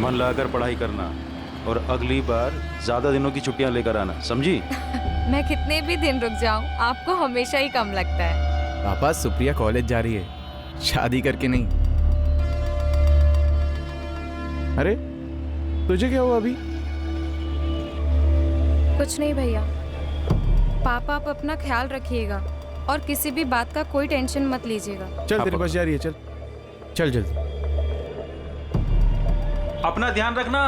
मन लगाकर पढ़ाई करना और अगली बार ज़्यादा दिनों की छुट्टियां लेकर आना, समझी? मैं कितने भी दिन रुक जाऊं, आपको हमेशा ही कम लगता है। पापा सुप्रिया कॉलेज जा रही है, शादी करके नहीं। अरे तुझे क्या हुआ अभी? कुछ नहीं भैया। पापा आप अपना ख्याल रखिएगा और किसी भी बात का कोई टेंशन मत लीजिएगा। चल तेरी बस जा रही है, चल चल जल्दी। अपना ध्यान रखना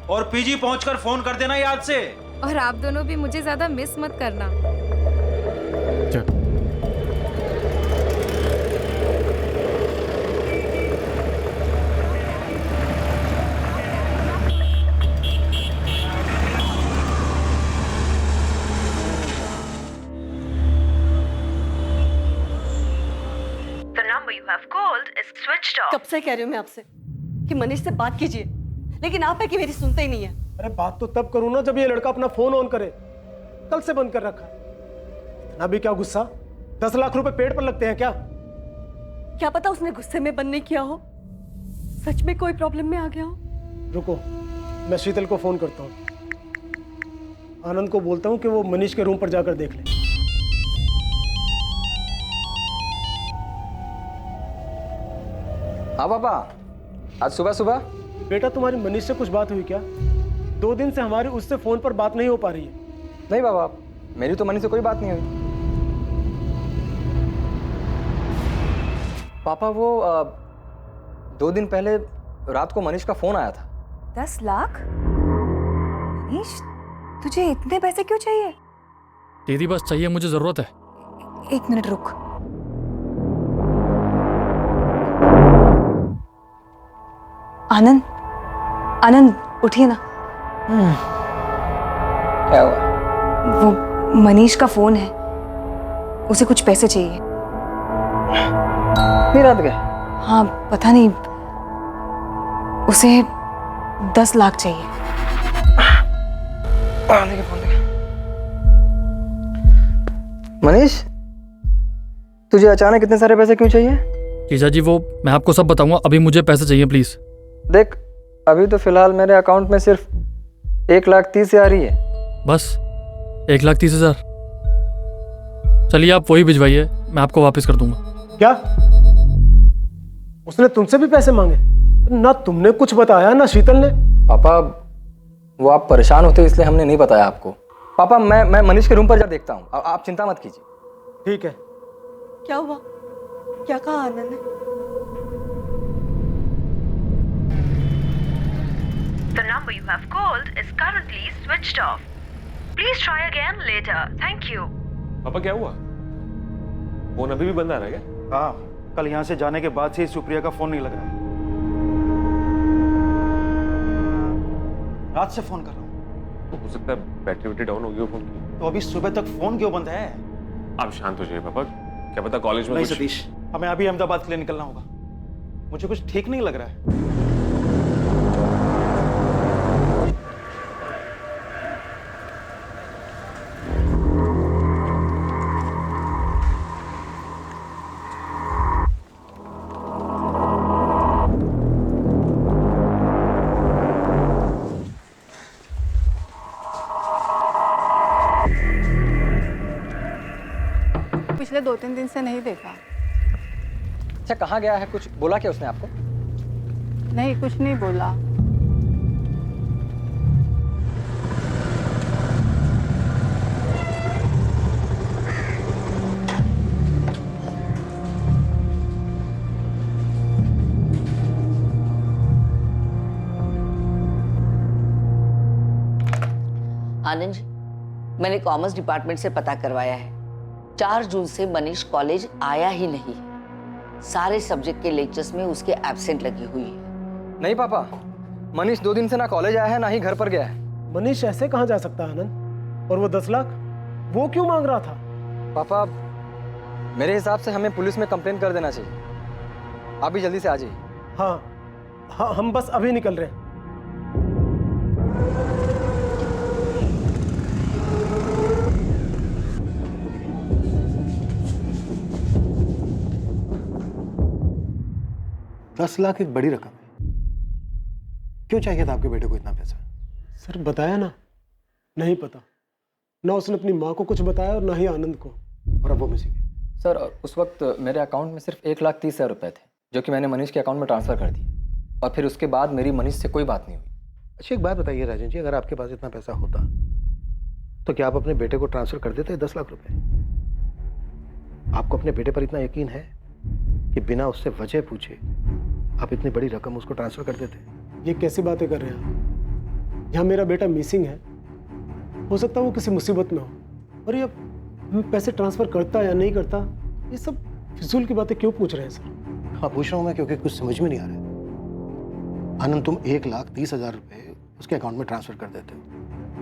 और पीजी पहुंचकर फोन कर देना याद से। और आप दोनों भी मुझे ज्यादा मिस मत करना। चल। कब से कह रही हूँ मैं आपसे कि मनीष से बात कीजिए, लेकिन आप है कि मेरी सुनते ही नहीं है। अरे बात तो तब करूँ ना जब ये लड़का अपना फोन ऑन करे। कल से बंद कर रखा है। इतना भी क्या गुस्सा? 10 लाख रुपए पेड़ पर लगते हैं क्या? क्या पता उसने गुस्से में बंद नहीं किया हो, सच में कोई प्रॉब्लम में आ गया हो। रुको, मैं शीतल को फोन करता हूँ। आनंद को बोलता हूँ कि वो मनीष के रूम पर जाकर देख ले। हाँ पापा, आज सुबह सुबह। बेटा तुम्हारी मनीष से कुछ बात हुई क्या? 2 दिन से हमारी उससे फोन पर बात नहीं हो पा रही है। नहीं पापा, मेरी तो मनीष से कोई बात नहीं हुई। पापा वो 2 दिन पहले रात को मनीष का फोन आया था। 10 लाख? मनीष, तुझे इतने पैसे क्यों चाहिए? दीदी बस चाहिए, मुझे जरूरत है। 1 मिनट रुक। आनंद, आनंद उठिए ना। क्या हुआ? वो मनीष का फोन है, उसे कुछ पैसे चाहिए। नहीं रात गए? हाँ पता नहीं, उसे 10 लाख चाहिए। फोन देखे। मनीष, तुझे अचानक इतने सारे पैसे क्यों चाहिए? जीजा जी वो मैं आपको सब बताऊंगा, अभी मुझे पैसे चाहिए प्लीज। देख, अभी तो फिलहाल मेरे अकाउंट में सिर्फ 1,30,000 आ रही है। बस 1,30,000? चलिए आप वही भिजवाइए, मैं आपको वापस कर दूंगा। क्या? उसने तुमसे भी पैसे मांगे? ना तुमने कुछ बताया ना शीतल ने। पापा वो आप परेशान होते इसलिए हमने नहीं बताया आपको। पापा मैं मनीष के रूम पर जा देखता हूँ, आप चिंता मत कीजिए। ठीक है। क्या हुआ? क्या कहा आनंद ने? The number you have called is currently switched off. Please try again later. Thank you. पापा क्या हुआ? फोन अभी भी बंद आ रहा है क्या? हाँ, कल यहाँ से जाने के बाद से ही सुप्रिया का फोन नहीं लग रहा है। रात से फोन कर रहा हूँ। तो हो सकता है बैटरी वैटरी डाउन हो गई हो फोन की। तो अभी सुबह तक फोन क्यों बंद है? आप शांत हो जाइए पापा, क्या पता कॉलेज में नहीं कुछ... सतीश, हमें अभी अहमदाबाद के लिए निकलना होगा। मुझे कुछ ठीक नहीं लग रहा है। पिछले 2-3 दिन से नहीं देखा। अच्छा कहाँ गया है, कुछ बोला क्या उसने आपको? नहीं, कुछ नहीं बोला। आनंद जी, मैंने कॉमर्स डिपार्टमेंट से पता करवाया है। 4 जून से मनीष कॉलेज आया ही नहीं। सारे सब्जेक्ट के लेक्चर्स में उसके एब्सेंट लगी हुई है। नहीं पापा, मनीष 2 दिन से ना कॉलेज आया है ना ही घर पर गया है। मनीष ऐसे कहाँ जा सकता है आनंद? और वो 10 लाख वो क्यों मांग रहा था? पापा मेरे हिसाब से हमें पुलिस में कंप्लेन कर देना चाहिए। आप भी जल्दी से आ जाइए। हाँ हाँ, हम बस अभी निकल रहे हैं। $10 लाख एक बड़ी रकम है। क्यों चाहिए था आपके बेटे को इतना पैसा? सर बताया ना, नहीं पता। ना उसने अपनी माँ को कुछ बताया और ना ही आनंद को। और अब वो मिसिंग है। सर उस वक्त मेरे अकाउंट में सिर्फ 1,30,000 रुपये थे, जो कि मैंने मनीष के अकाउंट में ट्रांसफ़र कर दिए, और फिर उसके बाद मेरी मनीष से कोई बात नहीं हुई। अच्छा एक बात बताइए राजन जी, अगर आपके पास इतना पैसा होता तो क्या आप अपने बेटे को ट्रांसफ़र कर देते 10 लाख रुपए? आपको अपने बेटे पर इतना यकीन है कि बिना उससे वजह पूछे आप इतनी बड़ी रकम उसको ट्रांसफ़र कर देते? ये कैसी बातें कर रहे हैं आप? यहाँ मेरा बेटा मिसिंग है, हो सकता है वो किसी मुसीबत में हो, और ये मैं पैसे ट्रांसफ़र करता या नहीं करता, ये सब फिजूल की बातें क्यों पूछ रहे हैं सर? हाँ पूछ रहा हूँ मैं, क्योंकि कुछ समझ में नहीं आ रहा है। आनंद, तुम 1,30,000 रुपये उसके अकाउंट में ट्रांसफ़र कर देते हो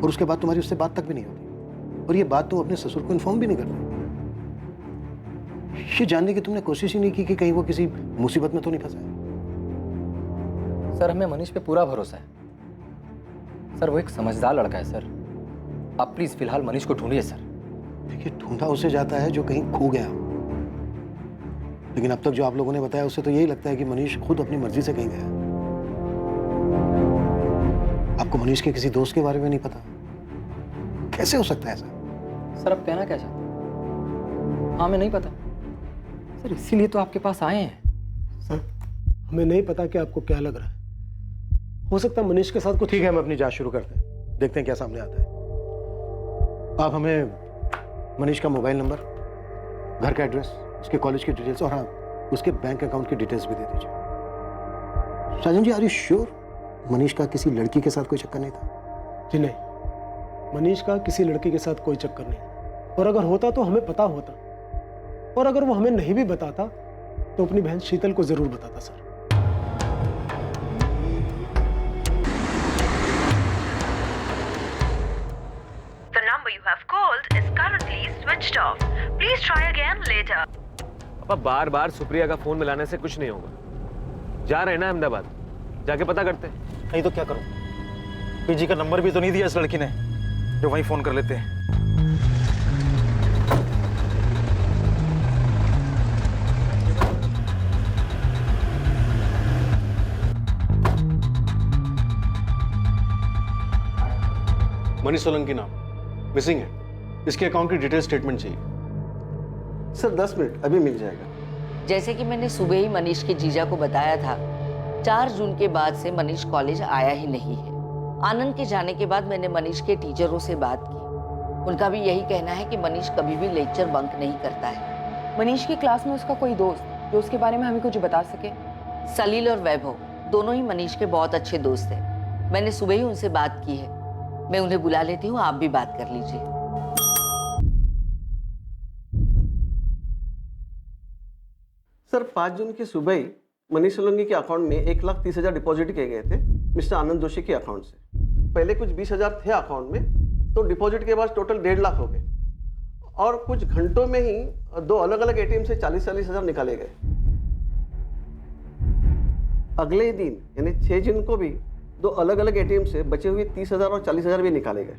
और उसके बाद तुम्हारी उससे बात तक भी नहीं होती, और ये बात तुम अपने ससुर को इन्फॉर्म भी नहीं करते। ये जानने की तुमने कोशिश ही नहीं की कि कहीं वो किसी मुसीबत में तो नहीं फंसा है। सर हमें मनीष पे पूरा भरोसा है सर, वो एक समझदार लड़का है सर। आप प्लीज़ फिलहाल मनीष को ढूंढिए सर। देखिए ढूंढा उसे जाता है जो कहीं खो गया हो, लेकिन अब तक जो आप लोगों ने बताया उससे तो यही लगता है कि मनीष खुद अपनी मर्जी से कहीं गया। आपको मनीष के किसी दोस्त के बारे में नहीं पता? कैसे हो सकता है ऐसा? सर आप कहना क्या चाहते हैं? हाँ, हमें नहीं पता सर, इसीलिए तो आपके पास आए हैं। सर हमें नहीं पता कि आपको क्या लग रहा है, हो सकता है मनीष के साथ कुछ। ठीक है, हम अपनी जांच शुरू करते हैं, देखते हैं क्या सामने आता है। आप हमें मनीष का मोबाइल नंबर, घर का एड्रेस, उसके कॉलेज की डिटेल्स और हाँ उसके बैंक अकाउंट की डिटेल्स भी दे दीजिए। Rajan ji, are you sure Manish का किसी लड़की के साथ कोई चक्कर नहीं था? जी नहीं, मनीष का किसी लड़की के साथ कोई चक्कर नहीं, और अगर होता तो हमें पता होता, और अगर वो हमें नहीं भी बताता तो अपनी बहन शीतल को जरूर बताता sir. The number you have called is currently switched off. Please try again later. पापा बार बार सुप्रिया का फोन मिलाने से कुछ नहीं होगा। जा रहे हैं ना अहमदाबाद, जाके पता करते हैं। नहीं तो क्या करूं? पीजी का नंबर भी तो नहीं दिया इस लड़की ने, जो वहीं फोन कर लेते हैं। मनीष सोलंकी नाम, मिसिंग है। इसके अकाउंट की डिटेल स्टेटमेंट चाहिए। सर 10 मिनट, अभी मिल जाएगा। जैसे कि मैंने सुबह ही मनीष के जीजा को बताया था, 4 जून के बाद से मनीष कॉलेज आया ही नहीं है। आनंद के जाने के बाद मैंने मनीष के टीचरों से बात की, उनका भी यही कहना है कि मनीष कभी भी लेक्चर बंक नहीं करता है। मनीष की क्लास में उसका कोई दोस्त जो उसके बारे में हमें कुछ बता सके? सलील और वैभव दोनों ही मनीष के बहुत अच्छे दोस्त हैं। मैंने सुबह ही उनसे बात की है, मैं उन्हें बुला लेती हूँ, आप भी बात कर लीजिए। सर 5 जून की सुबह ही मनीष सोलंकी के अकाउंट में 1,30,000 डिपॉजिट किए गए थे मिस्टर आनंद जोशी के अकाउंट से। पहले कुछ 20,000 थे अकाउंट में, तो डिपॉजिट के बाद टोटल 1.5 लाख हो गए, और कुछ घंटों में ही 2 अलग अलग एटीएम से 40,000 निकाले गए। अगले ही दिन यानी 6 जून को भी 2 अलग अलग एटीएम से बचे हुए 30,000 और 40,000 भी निकाले गए।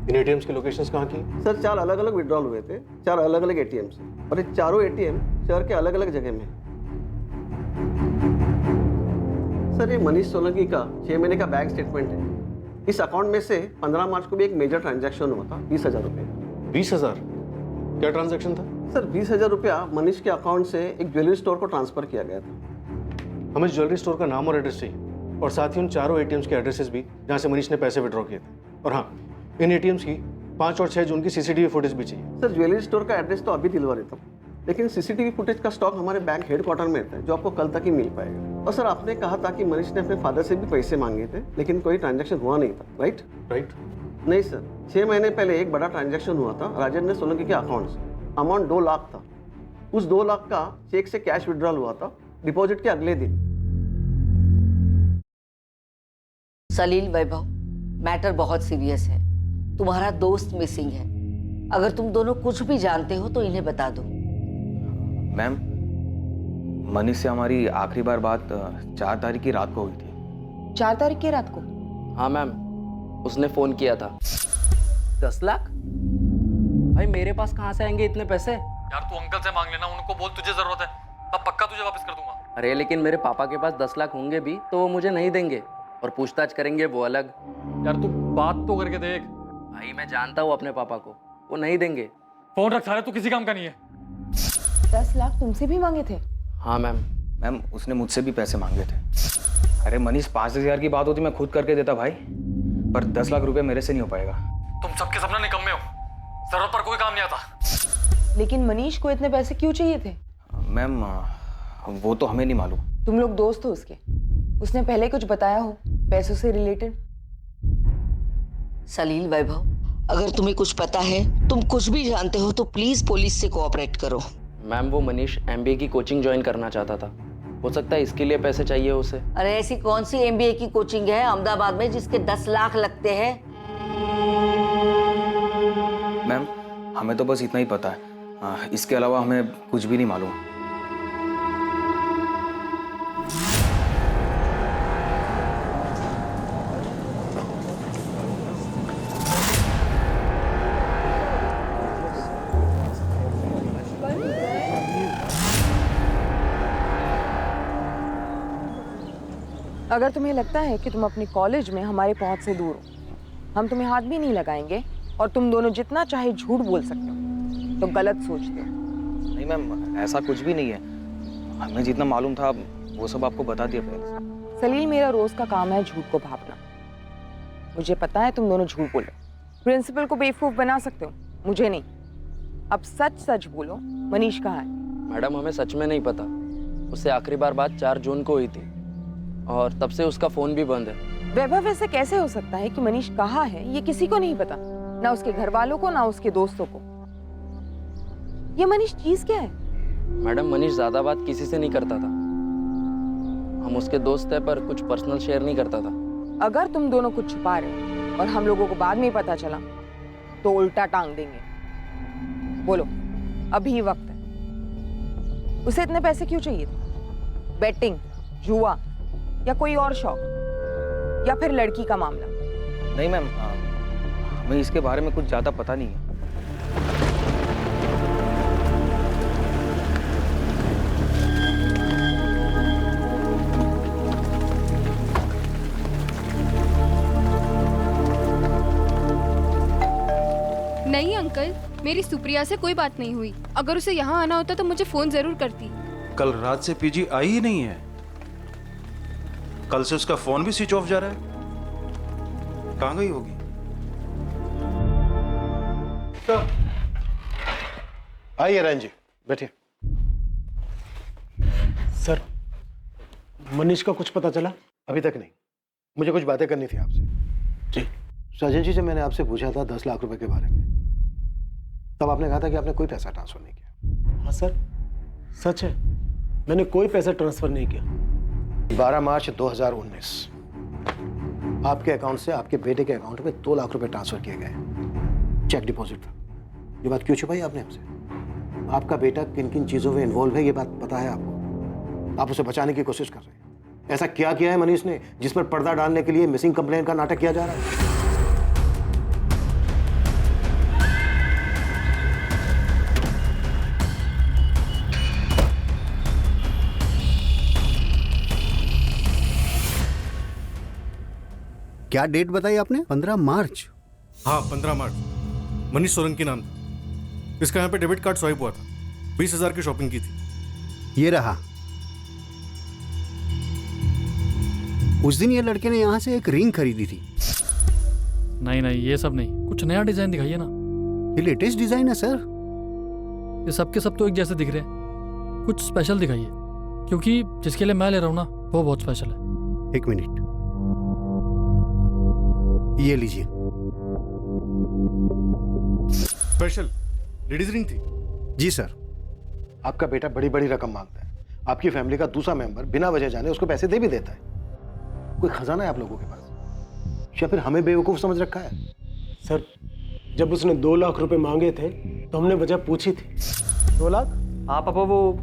इन एटीएम्स की लोकेशंस कहाँ की? सर 4 अलग अलग विड्रॉल हुए थे, 4 अलग अलग एटीएम से, और ये चारों एटीएम शहर के अलग अलग जगह में। सर ये मनीष सोलंकी का 6 महीने का बैंक स्टेटमेंट है। इस अकाउंट में से 15 मार्च को भी एक मेजर ट्रांजैक्शन हुआ था 20,000 रुपये का। 20,000? क्या ट्रांजैक्शन था? सर 20,000 रुपया मनीष के अकाउंट से एक ज्वेलरी स्टोर को ट्रांसफर किया गया था। हमें ज्वेलरी स्टोर का नाम और एड्रेस चाहिए, और साथ ही उन चारों एटीएम्स के एड्रेसेस भी जहाँ से मनीष ने पैसे विड्रॉ किए थे। और हाँ, इन एटीएम्स की 5 और 6 जून की सीसीटीवी फुटेज भी चाहिए। सर ज्वेलरी स्टोर का एड्रेस तो अभी दिलवा देता हूँ, लेकिन सीसीटीवी फुटेज का स्टॉक हमारे बैंक हेडक्वार्टर में रहता है, जो आपको कल तक ही मिल पाएगा। और सर आपने कहा था कि मनीष ने अपने फादर से भी पैसे मांगे थे, लेकिन कोई ट्रांजैक्शन हुआ नहीं था, राइट? नहीं सर, 6 महीने पहले एक बड़ा ट्रांजैक्शन हुआ था राजेंद्र सोलंकी के अकाउंट से। अमाउंट 2 लाख था। उस 2 लाख का चेक से कैश विड्रॉल हुआ था डिपॉजिट के अगले दिन। सलील, वैभव, मैटर बहुत सीरियस है। तुम्हारा दोस्त मिसिंग है। अगर तुम दोनों कुछ भी जानते हो तो इन्हें बता दो। मैम, मनीष से हमारी आखिरी बार बात 4 तारीख की रात को हुई थी। 4 तारीख की रात को? हाँ मैम, उसने फोन किया था। 10 लाख? भाई मेरे पास कहाँ से आएंगे इतने पैसे? यार तू अंकल से मांग लेना, उनको बोल तुझे जरूरत है। अब पक्का तुझे वापस कर दूंगा। अरे लेकिन मेरे पापा के पास 10 लाख होंगे भी तो वो मुझे नहीं देंगे, और पूछताछ करेंगे वो अलग। यार तू बात तो करके देख। भाई मैं जानता हूँ अपने पापा को, वो नहीं देंगे। फोन रख सारे, तू किसी काम का नहीं है। 10 लाख तुमसे भी मांगे थे? हाँ मैम। मैम उसने मुझसे भी पैसे मांगे थे। अरे मनीष 5,000 की बात होती मैं खुद करके देता भाई, पर 10 लाख रुपए मेरे से नहीं हो पाएगा। तुम सबके सपने निकम्मे हो, जरूरत पर कोई काम नहीं आता। लेकिन मनीष को इतने पैसे क्यों चाहिए थे? मैम वो तो हमें नहीं मालूम। तुम लोग दोस्त हो उसके? उसने पहले कुछ बताया हो पैसों से रिलेटेड? सलील वैभव, अगर तुम्हें कुछ पता है, तुम कुछ भी जानते हो तो प्लीज पुलिस से कोऑपरेट करो। मैम वो मनीष एमबीए की कोचिंग ज्वाइन करना चाहता था, हो सकता है इसके लिए पैसे चाहिए उसे। अरे ऐसी कौन सी एमबीए की कोचिंग है अहमदाबाद में जिसके 10 लाख लगते हैं? मैम हमें तो बस इतना ही पता है, इसके अलावा हमें कुछ भी नहीं मालूम। अगर तुम्हें लगता है कि तुम अपने कॉलेज में हमारे पहुंच से दूर हो, हम तुम्हें हाथ भी नहीं लगाएंगे और तुम दोनों जितना चाहे झूठ बोल सकते हो, तो गलत सोचते हो। नहीं मैम ऐसा कुछ भी नहीं है, हमें जितना मालूम था वो सब आपको बता दिया पहले। सलील, मेरा रोज का काम है झूठ को भापना। मुझे पता है तुम दोनों झूठ बोलो, प्रिंसिपल को बेवकूफ बना सकते हो, मुझे नहीं। अब सच सच बोलो, मनीष कहाँ है? मैडम हमें सच में नहीं पता, उससे आखिरी बार बात 4 जून को हुई थी और तब से उसका फोन भी बंद है। वैभव, ऐसे कैसे हो सकता है कि मनीष कहाँ है ये किसी को नहीं पता, ना उसके घर वालों को ना उसके दोस्तों को। ये मनीष चीज क्या है? मैडम मनीष ज्यादा बात किसी से नहीं करता था, हम उसके दोस्त हैं पर कुछ पर्सनल शेयर नहीं करता था। अगर तुम दोनों कुछ छुपा रहे हो और हम लोगों को बाद में पता चला तो उल्टा टांग देंगे। बोलो, अभी वक्त है। उसे इतने पैसे क्यों चाहिए थे? बेटिंग, जुआ या कोई और शौक, या फिर लड़की का मामला? नहीं मैम हमें इसके बारे में कुछ ज्यादा पता नहीं है। नहीं अंकल, मेरी सुप्रिया से कोई बात नहीं हुई। अगर उसे यहाँ आना होता तो मुझे फोन जरूर करती। कल रात से पीजी आई ही नहीं है, कल से उसका फोन भी स्विच ऑफ जा रहा है। कहाँ गई होगी? आइए रैन जी, बैठिए। सर, मनीष का कुछ पता चला? अभी तक नहीं, मुझे कुछ बातें करनी थी आपसे। जी। साजन जी से मैंने आपसे पूछा था 10 लाख रुपए के बारे में, तब आपने कहा था कि आपने कोई पैसा ट्रांसफर नहीं किया। हाँ सर, सच है, मैंने कोई पैसा ट्रांसफर नहीं किया। 12 मार्च 2019 आपके अकाउंट से आपके बेटे के अकाउंट में 2 लाख रुपए ट्रांसफर किए गए, चेक डिपॉजिट था। ये बात क्यों छुपाई आपने हमसे? आपका बेटा किन किन चीजों में इन्वॉल्व है ये बात पता है आपको, आप उसे बचाने की कोशिश कर रहे हैं। ऐसा क्या किया है मनीष ने जिस पर पर्दा डालने के लिए मिसिंग कंप्लेन का नाटक किया जा रहा है? क्या डेट बताई आपने? 15 मार्च? हाँ 15 मार्च। मनीष सोलंकी नाम था इसका। यहाँ पे डेबिट कार्ड स्वाइप हुआ था, 20,000 की शॉपिंग की थी। ये रहा। उस दिन ये लड़के ने यहाँ से एक रिंग खरीदी थी। नहीं नहीं, ये सब नहीं, कुछ नया डिजाइन दिखाइए ना। ये लेटेस्ट डिजाइन है सर। ये सब के सब तो एक जैसे दिख रहे हैं, कुछ स्पेशल दिखाइए, क्योंकि जिसके लिए मैं ले रहा हूँ ना वो बहुत स्पेशल है। एक मिनट, ये लीजिए। स्पेशल लेडीज रिंग थी? जी सर। आपका बेटा बड़ी बड़ी रकम मांगता है, आपकी फैमिली का दूसरा मेंबर बिना वजह जाने उसको पैसे दे भी देता है। कोई खजाना है आप लोगों के पास, या फिर हमें बेवकूफ समझ रखा है? सर, जब उसने 2 लाख रुपए मांगे थे तो हमने वजह पूछी थी। 2 लाख? हाँ पापा, वो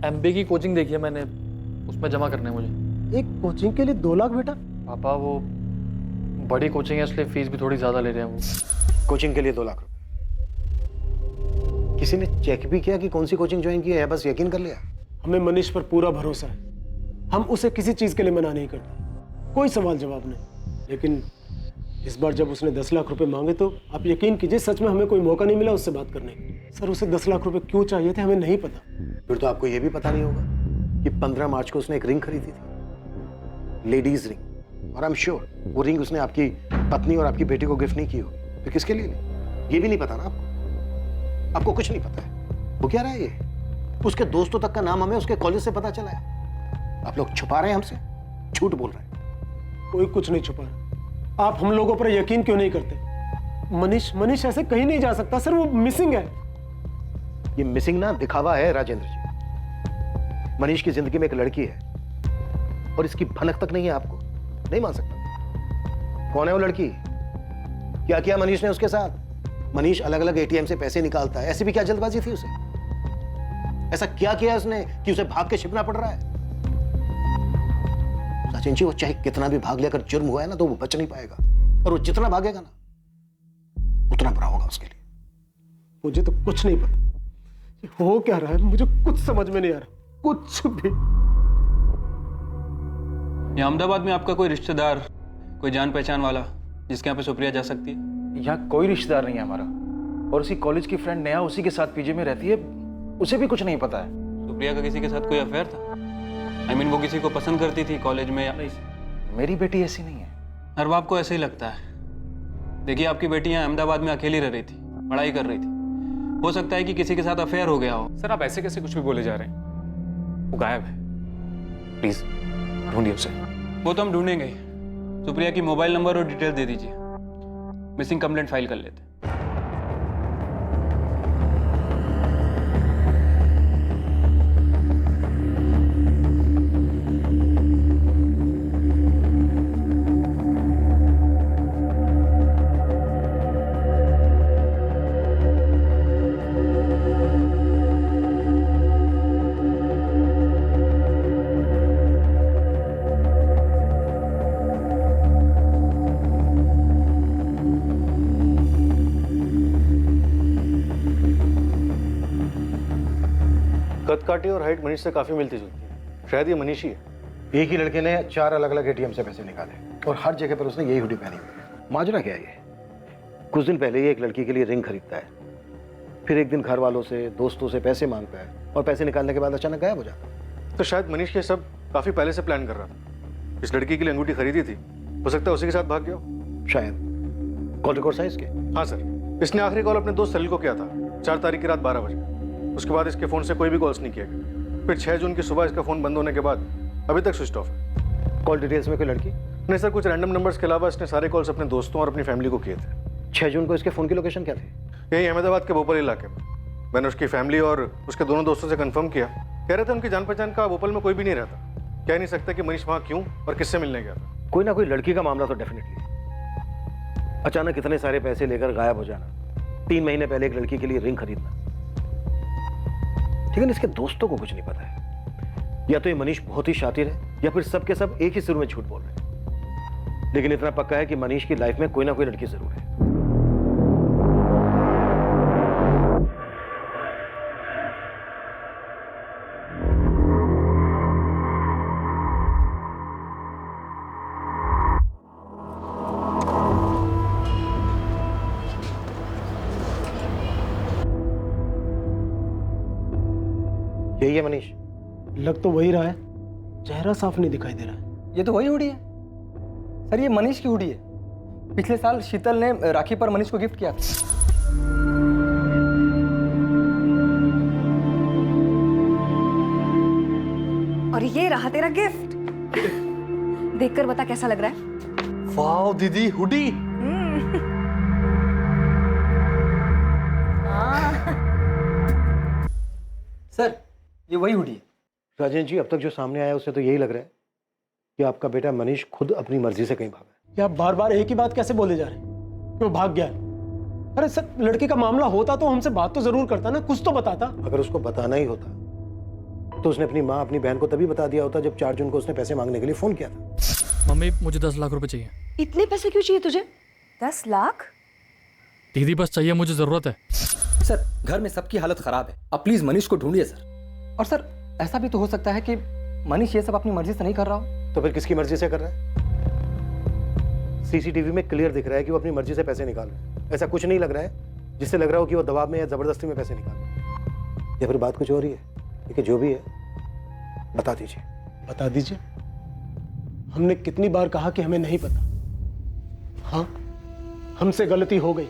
एमबीए की कोचिंग देखी है मैंने, उसमें जमा करने मुझे। एक कोचिंग के लिए 2 लाख बेटा? पापा वो बड़ी कोचिंग है इसलिए फीस भी थोड़ी ज्यादा ले रहे हैं वो। कोचिंग के लिए 2 लाख रुपए? किसी ने चेक भी किया कि कौन सी कोचिंग ज्वाइन की है, बस यकीन कर लिया? हमें मनीष पर पूरा भरोसा है। हम उसे किसी चीज के लिए मना नहीं करते, कोई सवाल जवाब नहीं। लेकिन इस बार जब उसने 10 लाख रुपए मांगे तो आप यकीन कीजिए सच में हमें कोई मौका नहीं मिला उससे बात करने का। सर उसे 10 लाख रुपए क्यों चाहिए थे हमें नहीं पता। फिर तो आपको यह भी पता नहीं होगा कि 15 मार्च को उसने एक रिंग खरीदी थी, लेडीज रिंग, और आई एम श्योर वो रिंग उसने आपकी पत्नी और आपकी बेटी को गिफ्ट नहीं की होगी। फिर किसके लिए ली? ये भी नहीं पता ना आपको कुछ नहीं पता है। वो क्या रहा है ये? उसके दोस्तों तक का नाम हमें उसके कॉलेज से पता चला है। आप लोग छुपा रहे हैं हमसे, झूठ बोल रहे हैं। कोई कुछ नहीं छुपा रहा। आप हम लोगों पर यकीन क्यों नहीं करते? मनीष ऐसे कहीं नहीं जा सकता सर, वो मिसिंग है। ये मिसिंग ना दिखावा है राजेंद्र जी। मनीष की जिंदगी में एक लड़की है और इसकी भनक तक नहीं है, आपको नहीं मान सकता। कौन है वो लड़की? क्या किया मनीष ने उसके साथ? मनीष अलग अलग एटीएम से पैसे निकालता है, ऐसी भी क्या जल्दबाजी थी उसे? ऐसा क्या किया उसने कि उसे भाग के छिपना पड़ रहा है? सचिन जी वो चाहे कितना भी भाग ले, अगर जुर्म हुआ है ना तो वो बच नहीं पाएगा, और वो जितना भागेगा ना उतना बुरा होगा उसके लिए। मुझे तो कुछ नहीं पता ये हो क्या रहा है, मुझे कुछ समझ में नहीं आ रहा, कुछ भी। ये अहमदाबाद में आपका कोई रिश्तेदार, कोई जान पहचान वाला जिसके यहाँ पे सुप्रिया जा सकती है? यहाँ कोई रिश्तेदार नहीं है हमारा, और उसकी कॉलेज की फ्रेंड नेहा उसी के साथ पीजी में रहती है, उसे भी कुछ नहीं पता है। सुप्रिया का किसी के साथ कोई अफेयर था? I mean, वो किसी को पसंद करती थी कॉलेज में या नहीं? मेरी बेटी ऐसी नहीं है। हर बाप को ऐसे ही लगता है। देखिए आपकी बेटी यहाँ अहमदाबाद में अकेली रह रही थी, पढ़ाई कर रही थी, हो सकता है कि किसी के साथ अफेयर हो गया हो। सर आप ऐसे कैसे कुछ भी बोले जा रहे हैं? वो गायब है, प्लीज ढूंढिए उसे। वो तो हम ढूंढेंगे। सुप्रिया की मोबाइल नंबर और डिटेल दे दीजिए, मिसिंग कंप्लेंट फाइल कर लेते हैं। कद काठी और हाइट मनीष से काफी मिलती जुलती है, शायद ये मनीष ही है। एक ही लड़के ने 4 अलग अलग एटीएम से पैसे निकाले और हर जगह पर उसने यही हुडी पहनी हुई है। माजरा क्या है ये? कुछ दिन पहले ही एक लड़की के लिए रिंग खरीदता है, फिर एक दिन घर वालों से दोस्तों से पैसे मांगता है और पैसे निकालने के बाद अचानक गायब हो जाता है। तो शायद मनीष ये सब काफी पहले से प्लान कर रहा था। इस लड़की के लिए अंगूठी खरीदी थी, हो सकता है उसी के साथ भाग गया हो। शायद कॉल रिकॉर्ड साइज के। हाँ सर, इसने आखिरी कॉल अपने दोस्त सलील को किया था 4 तारीख की रात 12 बजे। उसके बाद इसके फोन से कोई भी कॉल्स नहीं किया गया। फिर 6 जून की सुबह इसका फोन बंद होने के बाद अभी तक स्विच ऑफ है। कॉल डिटेल्स में कोई लड़की नहीं सर, कुछ रैंडम नंबर्स के अलावा इसने सारे कॉल्स अपने दोस्तों और अपनी फैमिली को किए थे। 6 जून को इसके फोन की लोकेशन क्या थी? यही अहमदाबाद के भोपाल इलाके में। मैंने उसकी फैमिली और उसके दोनों दोस्तों से कंफर्म किया, कह रहे थे उनकी जान पहचान का भोपाल में कोई भी नहीं रहता। कह नहीं सकता कि मनीष वहाँ क्यों और किससे मिलने गया था। कोई ना कोई लड़की का मामला तो डेफिनेटली। अचानक इतने सारे पैसे लेकर गायब हो जाना, 3 महीने पहले एक लड़की के लिए रिंग खरीदना, लेकिन इसके दोस्तों को कुछ नहीं पता है। या तो ये मनीष बहुत ही शातिर है या फिर सब के सब एक ही सुर में झूठ बोल रहे हैं। लेकिन इतना पक्का है कि मनीष की लाइफ में कोई ना कोई लड़की जरूर है। यही है मनीष? लग तो वही रहा है, चेहरा साफ नहीं दिखाई दे रहा है। ये तो वही हुडी है सर, ये मनीष की हुडी है। पिछले साल शीतल ने राखी पर मनीष को गिफ्ट किया था। और ये रहा तेरा गिफ्ट। देखकर बता कैसा लग रहा है? वाओ दीदी, हुडी। सर ये वही हुडी है। राजेंद्र जी, अब तक जो सामने आया उससे तो यही लग रहा है कि आपका बेटा मनीष खुद अपनी मर्जी से कहीं भागा है। क्या आप बार बार एक ही बात कैसे बोले जा रहे हैं? क्यों भाग गया है? अरे सर, लड़के का मामला होता तो हमसे बात तो जरूर करता ना, कुछ तो बताता। अगर उसको बताना ही होता तो उसने अपनी माँ अपनी बहन को तभी बता दिया होता जब 4 जून को उसने पैसे मांगने के लिए फोन किया था। मम्मी मुझे 10 लाख रुपए चाहिए। इतने पैसे क्यों चाहिए तुझे? 10 लाख? दीदी बस चाहिए, मुझे जरूरत है। सर घर में सबकी हालत खराब है, आप प्लीज मनीष को ढूंढिए सर। और सर ऐसा भी तो हो सकता है कि मनीष ये सब अपनी मर्जी से नहीं कर रहा हो। तो फिर किसकी मर्जी से कर रहा है? सीसीटीवी में क्लियर दिख रहा है कि वो अपनी मर्जी से पैसे निकाल रहा है। ऐसा कुछ नहीं लग रहा है जिससे लग रहा हो कि वो दबाव में या जबरदस्ती में पैसे निकाल रहा है, या फिर बात कुछ हो रही है। देखिए जो भी है बता दीजिए। बता दीजिए। हमने कितनी बार कहा कि हमें नहीं पता। हाँ, हमसे गलती हो गई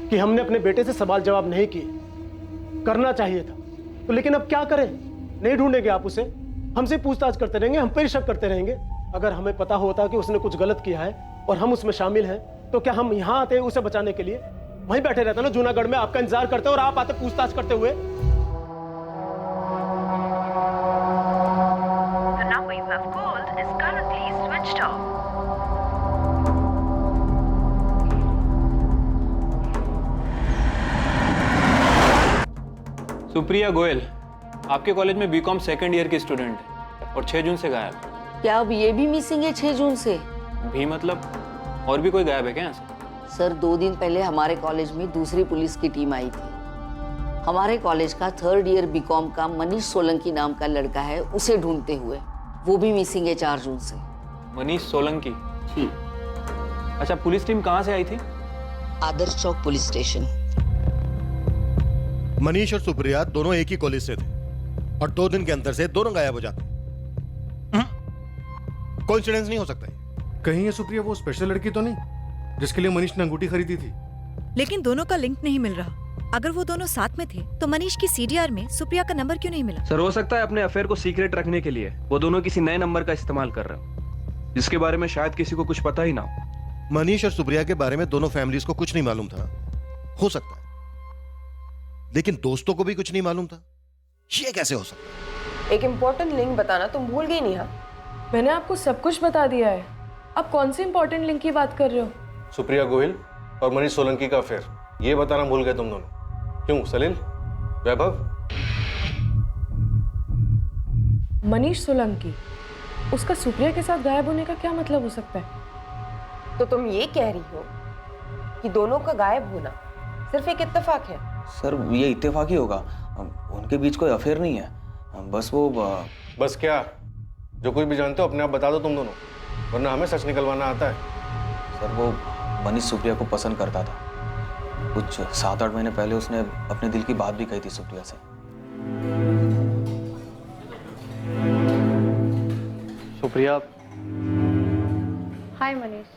कि हमने अपने बेटे से सवाल जवाब नहीं किए। करना चाहिए था तो, लेकिन अब क्या करें? नहीं ढूंढेंगे आप उसे? हमसे पूछताछ करते रहेंगे, हम पर शक करते रहेंगे। अगर हमें पता होता कि उसने कुछ गलत किया है और हम उसमें शामिल हैं, तो क्या हम यहाँ आते उसे बचाने के लिए? वहीं बैठे रहते ना जूनागढ़ में, आपका इंतजार करते और आप आते पूछताछ करते हुए। The number you have called is currently switched off. Supriya Goyal आपके कॉलेज में बीकॉम सेकंड ईयर की स्टूडेंट है और 6 जून से गायब। क्या अब ये भी मिसिंग है 6 जून से? भी मतलब और भी कोई गायब है क्या यहाँ से? सर 2 दिन पहले हमारे कॉलेज में दूसरी पुलिस की टीम आई थी। हमारे कॉलेज का 3rd ईयर बीकॉम का मनीष सोलंकी नाम का लड़का है, उसे ढूंढते हुए। वो भी मिसिंग है 4 जून से। मनीष सोलंकी? जी। अच्छा, पुलिस टीम कहाँ से आई थी? आदर्श चौक पुलिस स्टेशन। मनीष और सुप्रिया दोनों एक ही कॉलेज से थे और 2 दिन के अंतर से दोनों गायब हो जाते। कोइंसिडेंस नहीं हो सकता है। कहीं ये सुप्रिया वो स्पेशल लड़की तो नहीं जिसके लिए मनीष ने अंगूठी खरीदी थी? लेकिन दोनों का लिंक नहीं मिल रहा। अगर वो दोनों साथ में थे तो मनीष की सीडीआर में सुप्रिया का नंबर क्यों नहीं मिला? सर हो सकता है अपने अफेयर को सीक्रेट रखने के लिए वो दोनों किसी नए नंबर का इस्तेमाल कर रहे हो, जिसके बारे में शायद किसी को कुछ पता ही ना हो। मनीष और सुप्रिया के बारे में दोनों फैमिलीज को कुछ नहीं मालूम था, हो सकता है, लेकिन दोस्तों को भी कुछ नहीं मालूम था। ये कैसे हो सकता है? एक इम्पोर्टेंट लिंक बताना तुम भूल गई नेहा। मैंने आपको सब कुछ बता दिया है, आप कौन सी इम्पोर्टेंट लिंक की बात कर रहे हो? सुप्रिया गोयल और मनीष सोलंकी का अफेयर, ये बताना भूल गए तुम दोनों। क्यों सलील, वैभव? मनीष सोलंकी, उसका सुप्रिया के साथ गायब होने का क्या मतलब हो सकता है? तो तुम ये कह रही हो कि दोनों का गायब होना सिर्फ एक इत्तेफाक है? सर ये इत्तेफाक ही होगा, उनके बीच कोई अफेयर नहीं है, बस वो बस क्या? जो कुछ भी जानते हो अपने आप बता दो तुम दोनों, वरना हमें सच निकलवाना आता है। सर वो मनीष सुप्रिया को पसंद करता था। कुछ 7-8 महीने पहले उसने अपने दिल की बात भी कही थी सुप्रिया से। सुप्रिया। हाय मनीष।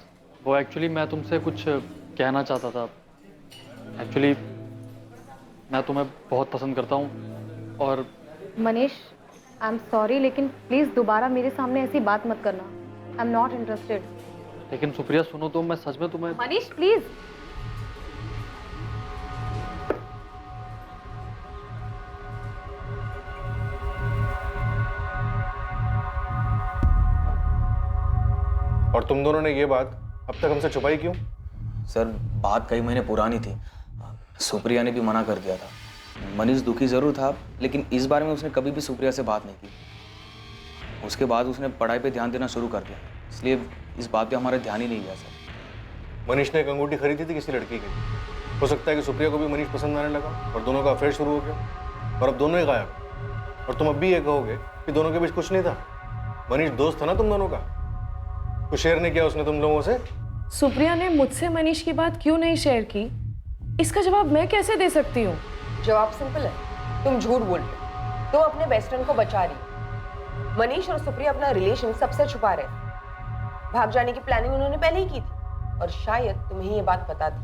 वो एक्चुअली मैं तुमसे कुछ कहना चाहता था। एक्चुअली मैं तुम्हें बहुत पसंद करता हूँ और मनीष, आई एम सॉरी, लेकिन प्लीज़ दोबारा मेरे सामने ऐसी बात मत करना। I am not interested. लेकिन सुप्रिया सुनो तो, मैं सच में तुम्हें। मनीष प्लीज। और तुम दोनों ने ये बात अब तक हमसे छुपाई क्यों? सर बात कई महीने पुरानी थी, सुप्रिया ने भी मना कर दिया था। मनीष दुखी जरूर था, लेकिन इस बारे में उसने कभी भी सुप्रिया से बात नहीं की। उसके बाद उसने पढ़ाई पे ध्यान देना शुरू कर दिया, इसलिए इस बात पे हमारा ध्यान ही नहीं गया सर। मनीष ने एक अंगूठी खरीदी थी किसी लड़की की, हो सकता है कि सुप्रिया को भी मनीष पसंद आने लगा और दोनों का अफेयर शुरू हो गया और अब दोनों ही गायब। और तुम अब भी ये कहोगे कि दोनों के बीच कुछ नहीं था? मनीष दोस्त था ना तुम दोनों का, कुछ शेयर नहीं किया उसने तुम लोगों से? सुप्रिया ने मुझसे मनीष की बात क्यों नहीं शेयर की, इसका जवाब मैं कैसे दे सकती हूँ? जवाब सिंपल है, तुम झूठ बोल रहे हो। तुम अपने बेस्ट फ्रेंड को बचा रही हो। मनीष और सुप्रिया अपना रिलेशन सबसे छुपा रहे थे। भाग जाने की प्लानिंग उन्होंने पहले ही की थी और शायद तुम्हें ये बात पता थी।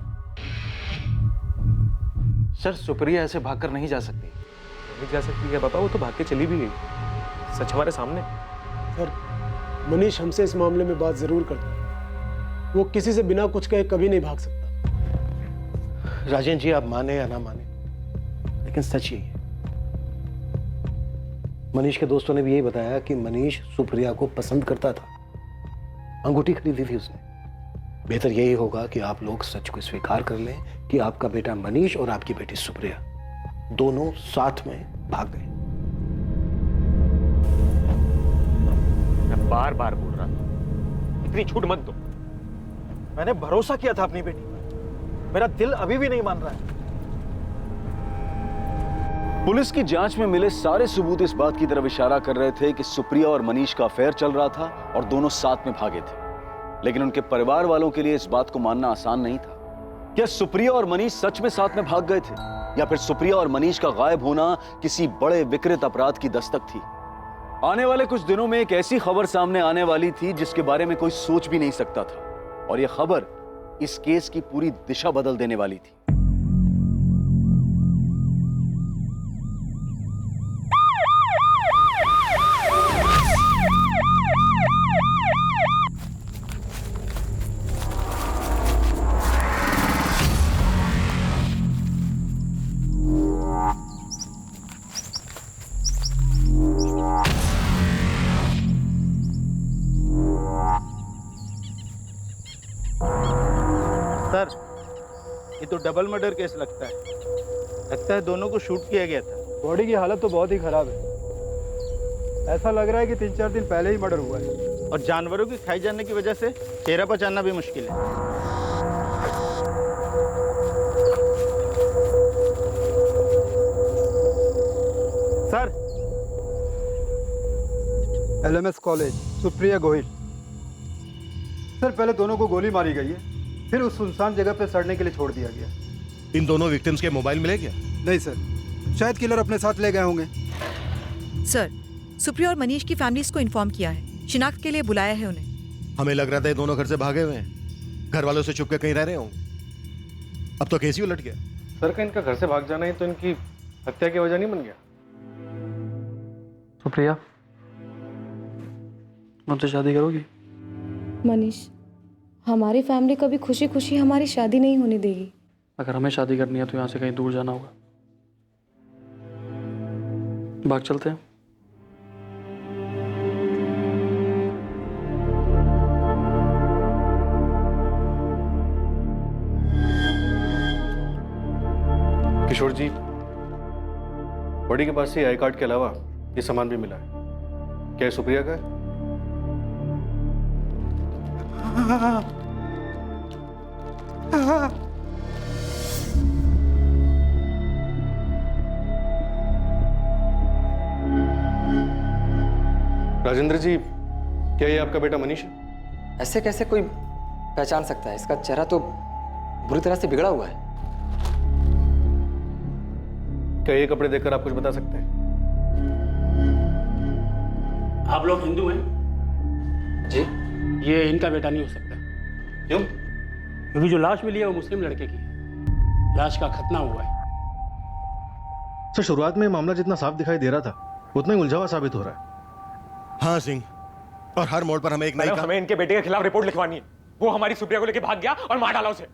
सर सुप्रिया ऐसे भागकर नहीं जा सकती। नहीं जा सकती है पापा, वो तो भाग के चली भी गई, सच हमारे सामने। सर मनीष हमसे इस मामले में बात जरूर करता है, वो किसी से बिना कुछ कहे कभी नहीं भाग सकता। राजेंद्र जी आप माने या ना माने, लेकिन सच यही है। मनीष के दोस्तों ने भी यही बताया कि मनीष सुप्रिया को पसंद करता था, अंगूठी खरीदी थी उसने। बेहतर यही होगा कि आप लोग सच को स्वीकार कर लें कि आपका बेटा मनीष और आपकी बेटी सुप्रिया दोनों साथ में भाग गए। मैं बार बार बोल रहा था, इतनी छूट मत दो। मैंने भरोसा किया था अपनी बेटी पर, मेरा दिल अभी भी नहीं मान रहा है। पुलिस की जांच में मिले सारे सबूत इस बात की तरफ इशारा कर रहे थे कि सुप्रिया और मनीष का अफेयर चल रहा था और दोनों साथ में भागे थे। लेकिन उनके परिवार वालों के लिए इस बात को मानना आसान नहीं था। क्या सुप्रिया और मनीष सच में साथ में भाग गए थे, या फिर सुप्रिया और मनीष का गायब होना किसी बड़े विकृत अपराध की दस्तक थी? आने वाले कुछ दिनों में एक ऐसी खबर सामने आने वाली थी जिसके बारे में कोई सोच भी नहीं सकता था, और यह खबर इस केस की पूरी दिशा बदल देने वाली थी। सर, ये तो डबल मर्डर केस लगता है दोनों को शूट किया गया था। बॉडी की हालत तो बहुत ही खराब है। ऐसा लग रहा है कि 3-4 दिन पहले ही मर्डर हुआ है। और जानवरों की खाई जाने की वजह से चेहरा पहचानना भी मुश्किल है। Sir, LMS college, Supriya Gohil. Sir, पहले दोनों को गोली मारी गई है, फिर उस सुनसान जगह पे सड़ने के लिए छोड़ दिया गया। इन दोनों विक्टिम्स के मोबाइल मिले क्या? नहीं सर, शायद किलर अपने साथ ले गए होंगे। सर, सुप्रिया और मनीष की फैमिलीज को इन्फॉर्म किया है, शिनाख्त के लिए बुलाया है उन्हें। हमें लग रहा था ये दोनों घर से भागे हुए हैं, घर वालों से छुप के कहीं रह रहे होंगे। अब तो केस ही उलट गया। सर, का इनका घर से भाग जाना ही तो इनकी हत्या की वजह नहीं बन गया? सुप्रिया, मुझसे शादी करोगी? मनीष, हमारी फैमिली कभी खुशी खुशी हमारी शादी नहीं होने देगी। अगर हमें शादी करनी है तो यहाँ से कहीं दूर जाना होगा। भाग चलते हैं। किशोर जी, बॉडी के पास से आई कार्ड के अलावा ये सामान भी मिला है। क्या ये सुप्रिया का है? राजेंद्र जी, क्या ये आपका बेटा मनीष है? ऐसे कैसे कोई पहचान सकता है? इसका चेहरा तो बुरी तरह से बिगड़ा हुआ है। क्या ये कपड़े देखकर आप कुछ बता सकते हैं? आप लोग हिंदू हैं? जी। ये इनका बेटा नहीं हो सकता। क्यों? क्योंकि जो लाश मिली है वो मुस्लिम लड़के की है। लाश का खतना हुआ है। सर, शुरुआत में मामला जितना साफ दिखाई दे रहा था उतना ही उलझा हुआ साबित हो रहा है। हाँ सिंह, और हर मोड़ पर हमें एक नई हमें इनके बेटे के खिलाफ रिपोर्ट लिखवानी है। वो हमारी सुप्रिया को लेके भाग गया और मार डाला उसे।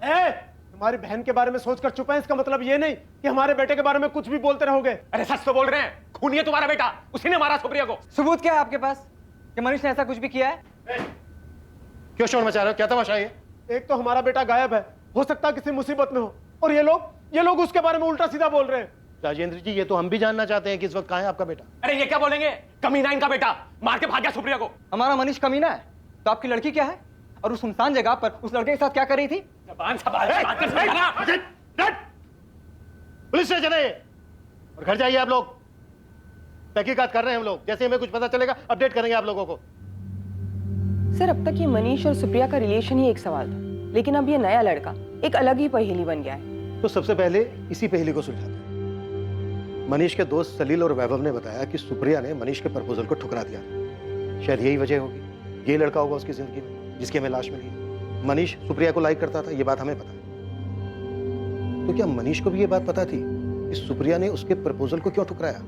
हमारी बहन के बारे में सोचकर चुप है, इसका मतलब ये नहीं कि हमारे बेटे के बारे में कुछ भी बोलते रहोगे। अरे सच तो बोल रहे हैं, खूनी है तुम्हारा बेटा, उसी ने मारा सुप्रिया को। सबूत क्या है आपके पास कि मनीष ने ऐसा कुछ भी किया है? क्यों शोर मचा रहे हो? क्या तमाशा है? एक तो हमारा बेटा गायब है, हो सकता है किसी मुसीबत में हो, और ये लोग उसके बारे में उल्टा सीधा बोल रहे हैं। राजेंद्र जी, ये तो हम भी जानना चाहते हैं कि इस वक्त कहाँ है आपका बेटा। अरे ये क्या बोलेंगे, कमीना इनका बेटा, मार के भाग गया सुप्रिया को। हमारा मनीष कमीना है तो आपकी लड़की क्या है? और उस सुनसान जगह पर उस लड़के के साथ क्या कर रही थी? जबान संभाल के बात कर। पुलिस स्टेशन है और घर जाइए आप लोग। तहकीकात कर रहे हैं हम लोग, जैसे हमें कुछ पता चलेगा अपडेट करेंगे आप लोगों को। सर, अब तक ये मनीष और सुप्रिया का रिलेशन ही एक सवाल था, लेकिन अब ये नया लड़का एक अलग ही पहेली बन गया है। तो सबसे पहले इसी पहेली को सुलझाते हैं। मनीष के दोस्त सलील और वैभव ने बताया कि सुप्रिया ने मनीष के प्रपोजल को ठुकरा दिया। शायद यही वजह होगी, ये लड़का होगा उसकी जिंदगी में जिसकी हमें लाश मिली है। मनीष सुप्रिया को लाइक करता था, ये बात हमें पता है। तो क्या मनीष को भी ये बात पता थी कि सुप्रिया ने उसके प्रपोजल को क्यों ठुकराया,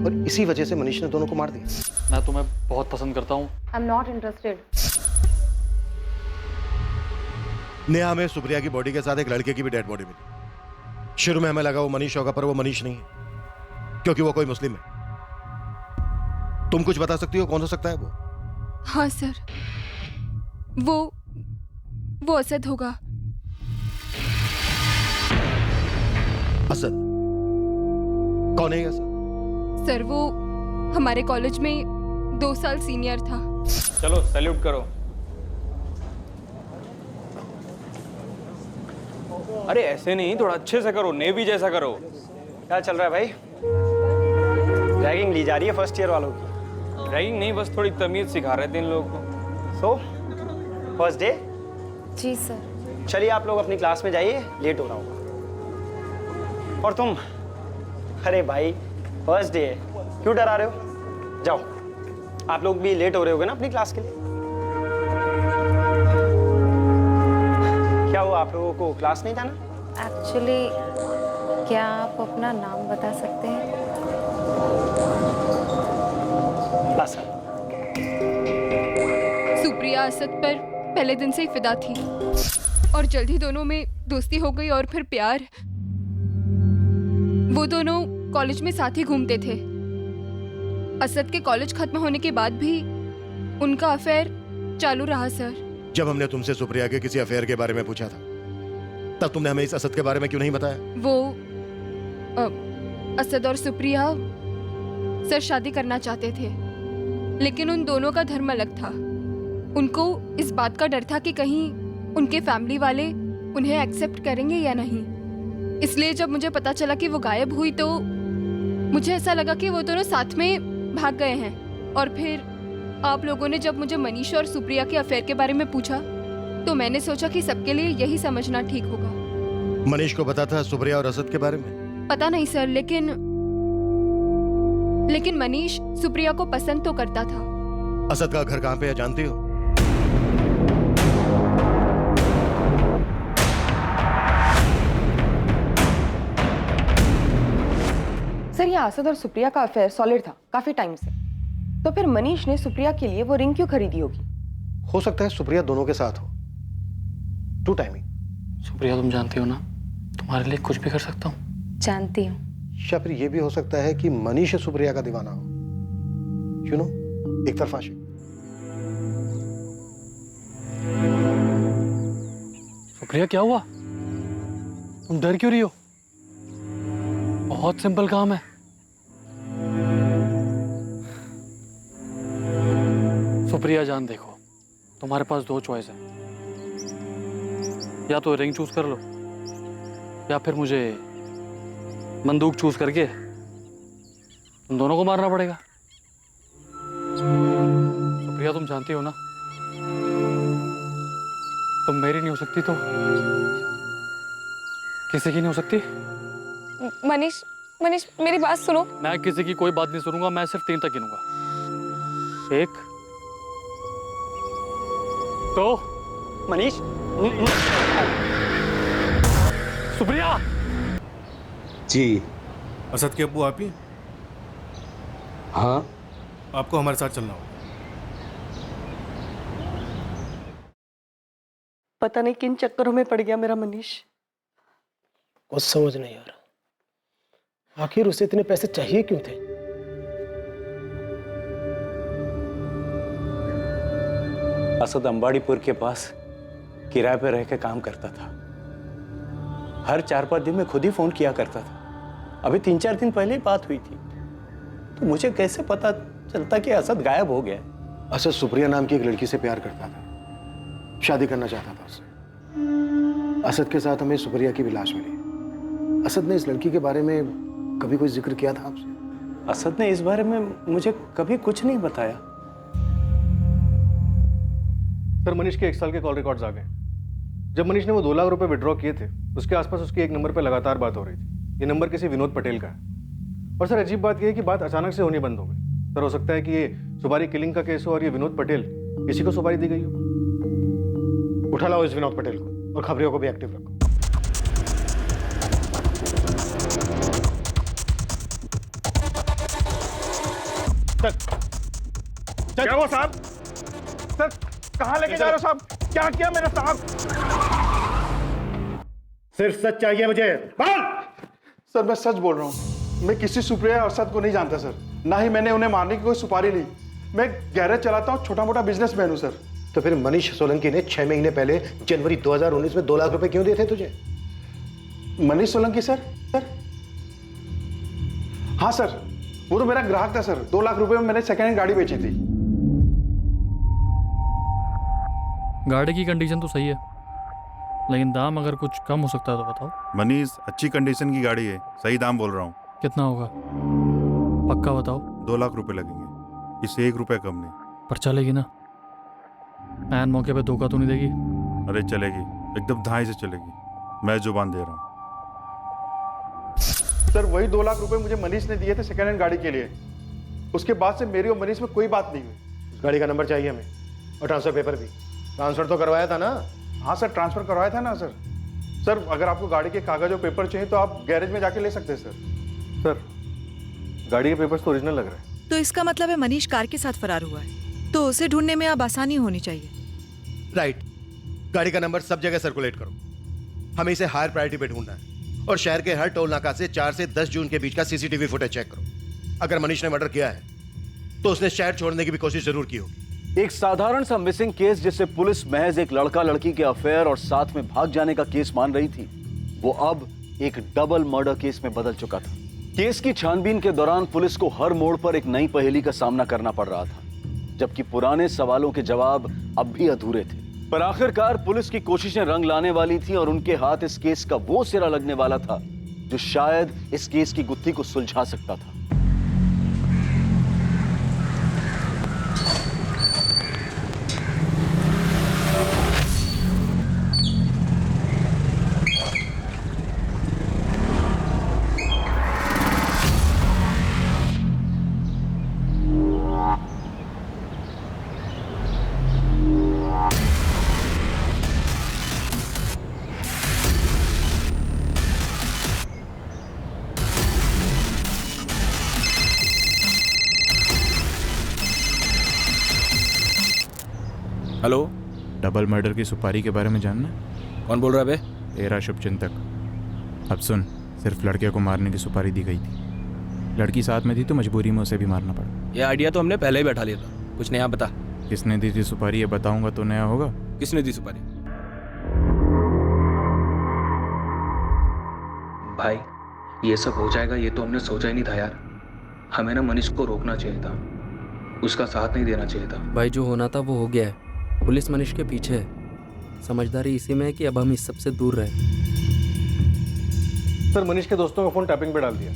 और इसी वजह से मनीष ने दोनों को मार दिया? मैं तुम्हें बहुत पसंद करता हूँ। I am not interested. Neha में सुप्रिया की बॉडी के साथ एक लड़के की भी डेड बॉडी मिली। शुरू में हमें लगा वो मनीष होगा, पर वो मनीष नहीं है, क्योंकि वो कोई मुस्लिम है। तुम कुछ बता सकती हो कौन हो सकता है वो? हाँ सर, वो असद होगा। असद? कौन है असद? सर, वो हमारे कॉलेज में 2 साल सीनियर था। चलो सैल्यूट करो। अरे ऐसे नहीं, थोड़ा अच्छे से करो, नेवी जैसा करो। क्या चल रहा है भाई? रैगिंग ली जा रही है फर्स्ट ईयर वालों की? रैगिंग नहीं, बस थोड़ी तमीज सिखा रहे थे इन लोगों को। So first day? जी सर। चलिए आप लोग अपनी क्लास में जाइए, लेट हो रहा होगा। और तुम, अरे भाई फर्स्ट डे है, क्यों डरा रहे हो? जाओ, आप लोग भी लेट हो रहे होगे ना अपनी क्लास के लिए। क्या हुआ, आप लोगों को क्लास नहीं जाना? एक्चुअली क्या आप अपना नाम बता सकते हैं? सुप्रिया असद पर पहले दिन से ही फिदा थी और जल्दी दोनों में दोस्ती हो गई और फिर प्यार। वो दोनों कॉलेज में साथ ही घूमते थे। असद के कॉलेज खत्म होने के बाद भी उनका अफेयर चालू रहा सर। जब हमने तुमसे सुप्रिया के किसी अफेयर के बारे में पूछा था, तब तुमने हमें इस असद के बारे में क्यों नहीं बताया? वो असद और सुप्रिया सर शादी करना चाहते थे, लेकिन उन दोनों का धर्म अलग था। उनको इस बात का डर था कि कहीं उनके फैमिली वाले उन्हें एक्सेप्ट करेंगे या नहीं। इसलिए जब मुझे पता चला कि वो गायब हुई तो मुझे ऐसा लगा कि वो दोनों साथ में भाग गए हैं। और फिर आप लोगों ने जब मुझे मनीष और सुप्रिया के अफेयर के बारे में पूछा तो मैंने सोचा कि सबके लिए यही समझना ठीक होगा। मनीष को पता था सुप्रिया और असद के बारे में? पता नहीं सर, लेकिन मनीष सुप्रिया को पसंद तो करता था। असद का घर कहाँ पे है जानती हो? सर, ये असद और सुप्रिया का अफेयर सॉलिड था काफी टाइम से, तो फिर मनीष ने सुप्रिया के लिए वो रिंग क्यों खरीदी होगी? हो सकता है सुप्रिया दोनों के साथ हो। To timing. सुप्रिया तुम जानती हो ना, तुम्हारे लिए कुछ भी कर सकता हूँ। जानती हूँ। या फिर ये भी हो सकता है कि मनीष सुप्रिया का दीवाना हो, यू नो, एक तरफा आशिक। सुप्रिया क्या हुआ? तुम डर क्यों रही हो? बहुत सिंपल काम है। सुप्रिया जान, देखो तुम्हारे पास दो चॉइस है, या तो रिंग चूज कर लो या फिर मुझे बंदूक चूज करके तुम दोनों को मारना पड़ेगा। सुप्रिया तुम जानती हो ना, तुम मेरी नहीं हो सकती तो किसी की नहीं हो सकती। मनीष मेरी बात सुनो। मैं किसी की कोई बात नहीं सुनूंगा, मैं सिर्फ 3 तक गिनूंगा। 1 2 मनीष। सुप्रिया। जी। असद के अब्बू आप ही? हाँ। आपको हमारे साथ चलना होगा। पता नहीं किन चक्करों में पड़ गया मेरा मनीष। कुछ समझ नहीं आ रहा, आखिर उसे इतने पैसे चाहिए क्यों थे? असद अंबाड़ीपुर के पास किराए पर रह के काम करता था। हर 4-5 दिन में खुद ही फोन किया करता था। अभी 3-4 दिन पहले ही बात हुई थी, तो मुझे कैसे पता चलता कि असद गायब हो गया? असद सुप्रिया नाम की एक लड़की से प्यार करता था, शादी करना चाहता था उससे। असद के साथ हमें सुप्रिया की भी लाश मिली। असद ने इस लड़की के बारे में कभी कोई जिक्र किया था आपसे? असद ने इस बारे में मुझे कभी कुछ नहीं बताया। सर, मनीष के 1 साल के कॉल रिकॉर्ड्स आ गए। जब मनीष ने वो 2 लाख रुपए विड्रॉ किए थे, उसके आसपास उसकी एक नंबर पर लगातार बात हो रही थी। ये नंबर किसी विनोद पटेल का है। और सर अजीब बात यह है कि बात अचानक से होनी बंद हो गई। सर हो सकता है कि ये सुपारी किलिंग का केस हो और ये विनोद पटेल, इसी को सुपारी दी गई हो। उठा लाओ इस विनोद पटेल को और खबरियों को भी एक्टिव रखो। क्या वो साहब? सर कहाँ लेके जा रहे हो साहब? क्या किया मेरे साहब? सिर्फ सच चाहिए मुझे। बोल। सर मैं सच बोल रहा हूँ, मैं किसी सुप्रिया और असद को नहीं जानता सर, ना ही मैंने उन्हें मारने की कोई सुपारी ली। मैं गैरेज चलाता हूँ, छोटा मोटा बिजनेसमैन हूँ सर। तो फिर मनीष सोलंकी ने 6 महीने पहले जनवरी 2019 में 2 लाख रुपए क्यों दिए थे तुझे? मनीष सोलंकी सर? हाँ सर, वो तो मेरा ग्राहक था सर। 2 लाख रुपए में मैंने सेकेंड हैंड गाड़ी बेची थी। गाड़ी की कंडीशन तो सही है, लेकिन दाम अगर कुछ कम हो सकता है तो बताओ। मनीष, अच्छी कंडीशन की गाड़ी है, सही दाम बोल रहा हूँ। कितना होगा पक्का बताओ। 2 लाख रुपए लगेंगे, इससे 1 रुपया कम नहीं। पर चलेगी ना? ऐन मौके पे धोखा तो नहीं देगी? अरे चलेगी, एकदम धाई से चलेगी, मैं जुबान दे रहा हूँ। सर वही 2 लाख रुपए मुझे मनीष ने दिए थे सेकेंड हैंड गाड़ी के लिए। उसके बाद से मेरी और मनीष में कोई बात नहीं हुई। गाड़ी का नंबर चाहिए हमें और ट्रांसफर पेपर भी। ट्रांसफर तो करवाया था ना? हाँ सर, ट्रांसफर करवाया था ना सर। सर अगर आपको गाड़ी के कागज और पेपर चाहिए तो आप गैरेज में जाके ले सकते हैं सर। सर गाड़ी के पेपर्स तो ओरिजिनल लग रहे हैं। तो इसका मतलब है मनीष कार के साथ फरार हुआ है, तो उसे ढूंढने में अब आसानी होनी चाहिए। राइट, गाड़ी का नंबर सब जगह सर्कुलेट करो। हमें इसे हायर प्रायोरिटी पे ढूंढना है और शहर के हर टोल नाका से 4 से 10 जून के बीच का सीसीटीवी फुटेज चेक करो। अगर मनीष ने मर्डर किया है तो उसने शहर छोड़ने की भी कोशिश जरूर की होगी। एक साधारण सा मिसिंग केस जिसे पुलिस महज एक लड़का लड़की के अफेयर और साथ में भाग जाने का केस मान रही थी, वो अब एक डबल मर्डर केस में बदल चुका था। केस की छानबीन के दौरान पुलिस को हर मोड़ पर एक नई पहेली का सामना करना पड़ रहा था, जबकि पुराने सवालों के जवाब अब भी अधूरे थे। पर आखिरकार पुलिस की कोशिशें रंग लाने वाली थी और उनके हाथ इस केस का वो सिरा लगने वाला था जो शायद इस केस की गुत्थी को सुलझा सकता था। हेलो, डबल मर्डर की सुपारी के बारे में जानना? कौन बोल रहा है बे? तेरा शुभचिंतक। अब सुन, सिर्फ लड़के को मारने की सुपारी दी गई थी। लड़की साथ में थी तो मजबूरी में उसे भी मारना पड़ा। ये आइडिया तो हमने पहले ही बैठा लिया था, कुछ नया बता। किसने दी थी सुपारी ये बताऊंगा तो नया होगा। किसने दी सुपारी? भाई ये सब हो जाएगा ये तो हमने सोचा ही नहीं था यार। हमें ना मनीष को रोकना चाहिए था, उसका साथ नहीं देना चाहिए था। भाई जो होना था वो हो गया है। पुलिस मनीष के पीछे है। समझदारी इसी में है कि अब हम इस सब से दूर रहे। सर मनीष के दोस्तों का फोन टैपिंग पे डाल दिया।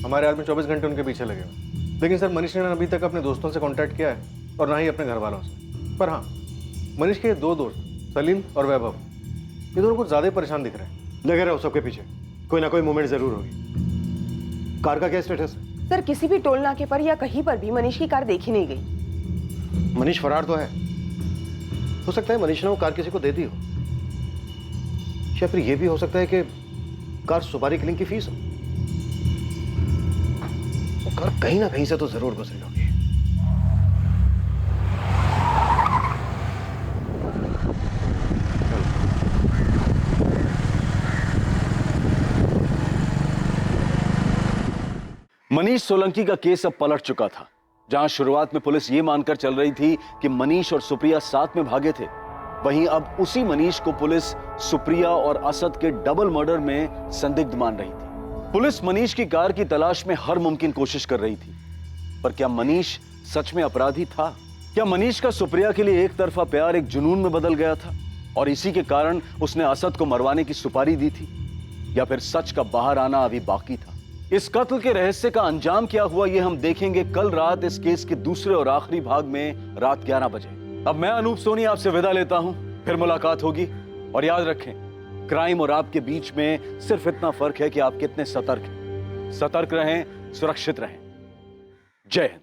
हमारे आदमी 24 घंटे उनके पीछे लगे हुए। लेकिन सर मनीष ने अभी तक अपने दोस्तों से कांटेक्ट किया है और ना ही अपने घर वालों से। पर हाँ, मनीष के 2 दोस्त सलीम और वैभव, ये दोनों कुछ ज्यादा ही परेशान दिख रहे हैं। लगे रहो सबके पीछे, कोई ना कोई मूवमेंट जरूर होगी। कार का क्या स्टेटस है? सर किसी भी टोल नाके पर या कहीं पर भी मनीष की कार देखी नहीं गई। मनीष फरार तो है, हो सकता है मनीष ने वो कार किसी को दे दी हो, या फिर ये भी हो सकता है कि कार सुपारी किलिंग की फीस हो। वो कार कहीं ना कहीं से तो जरूर गुजरी होगी। मनीष सोलंकी का केस अब पलट चुका था। जहां शुरुआत में पुलिस ये मानकर चल रही थी कि मनीष और सुप्रिया साथ में भागे थे, वहीं अब उसी मनीष को पुलिस सुप्रिया और असद के डबल मर्डर में संदिग्ध मान रही थी। पुलिस मनीष की कार की तलाश में हर मुमकिन कोशिश कर रही थी, पर क्या मनीष सच में अपराधी था? क्या मनीष का सुप्रिया के लिए एक तरफा प्यार एक जुनून में बदल गया था और इसी के कारण उसने असद को मरवाने की सुपारी दी थी? या फिर सच का बाहर आना अभी बाकी था? इस कत्ल के रहस्य का अंजाम क्या हुआ ये हम देखेंगे कल रात इस केस के दूसरे और आखिरी भाग में रात 11 बजे। अब मैं अनूप सोनी आपसे विदा लेता हूं, फिर मुलाकात होगी। और याद रखें, क्राइम और आपके बीच में सिर्फ इतना फर्क है कि आप कितने सतर्क हैं। सतर्क रहें, सुरक्षित रहें। जय हिंद।